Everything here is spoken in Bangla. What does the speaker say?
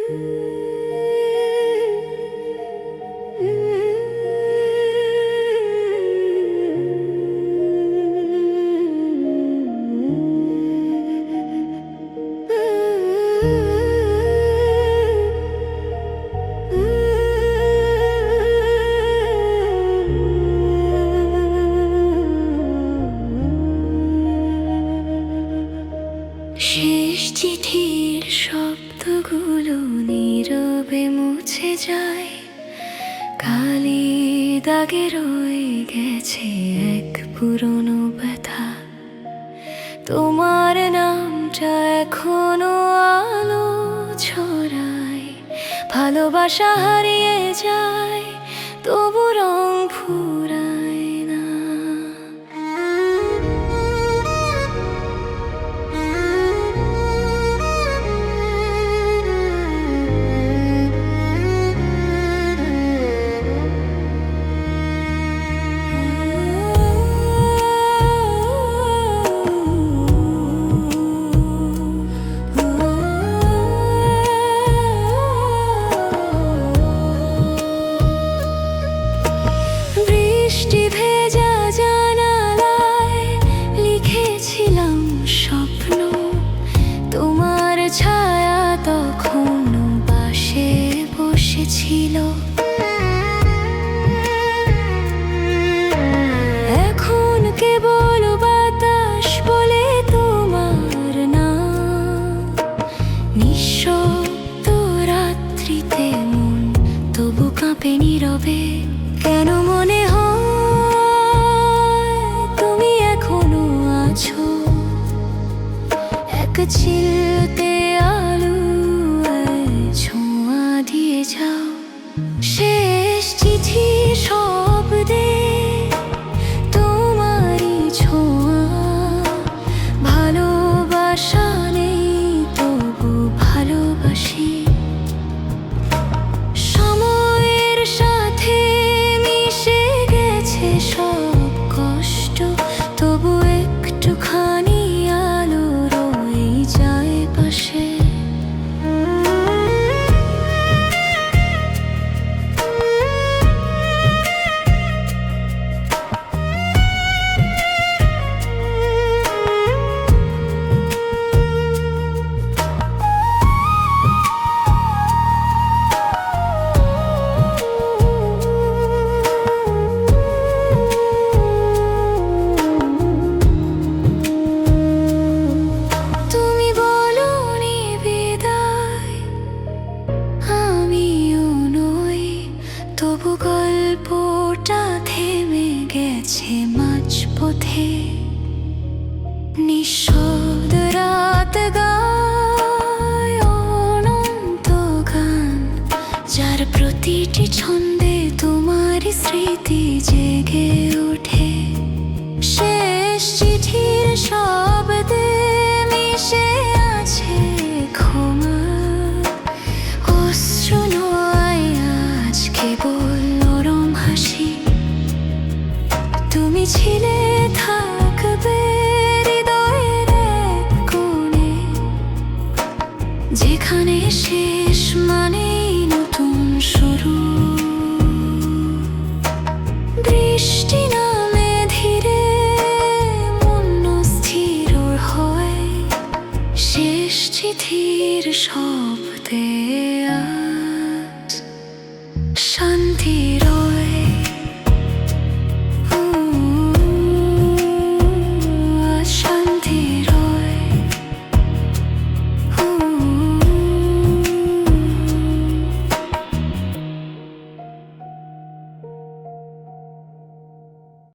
শেষ চিঠির শব্দগুলো নীরবে মুছে যায়, কালি দাগে রয়ে গেছে এক পুরনো ব্যথা। তোমার নামটা এখনো আলো ছড়ায়, ভালোবাসা হারিয়ে যায় তবু রং ফুরায় না। বৃষ্টি ভেজা জানালায় লিখেছিলাম স্বপ্ন, তোমার ছায়া তখন পাশে বসেছিল। এখন কেবল বাতাস বলে তোমার নাম, নিঃশব্দ রাত্রিতে মন তবু কাঁপে নীরবে। কেন মনে হয় তুমি এখনো আছো, এক চিলতে আলো ছোঁয়া দিয়ে যাও। শেষ চিঠি শব্দে তোমারই ছোঁয়া, ভালোবাসা নেই তবু ভালোবাসি। সময়ের সাথে মিশে গেছে সব কষ্ট, তবু একটুখানি আলো রয়ে যায় পাশে। তবু গল্পটা থেমে গেছে মাঝপথে, নিঃশব্দ রাত গায় অনন্ত গান, যার প্রতিটি ছন্দে তোমার স্মৃতি জেগে ওঠে। শেষ চিঠির শব্দে মিশে আছে ক্ষমা, অশ্রু নয় আজ কেবল নরম হাসি। তুমি ছিলে থাকবে হৃদয়ের এক কোণে, যেখানে শেষ মানেই নতুন শুরু। বৃষ্টি নামে ধীরে মন স্থির হয়, শেষ চিঠির শব্দে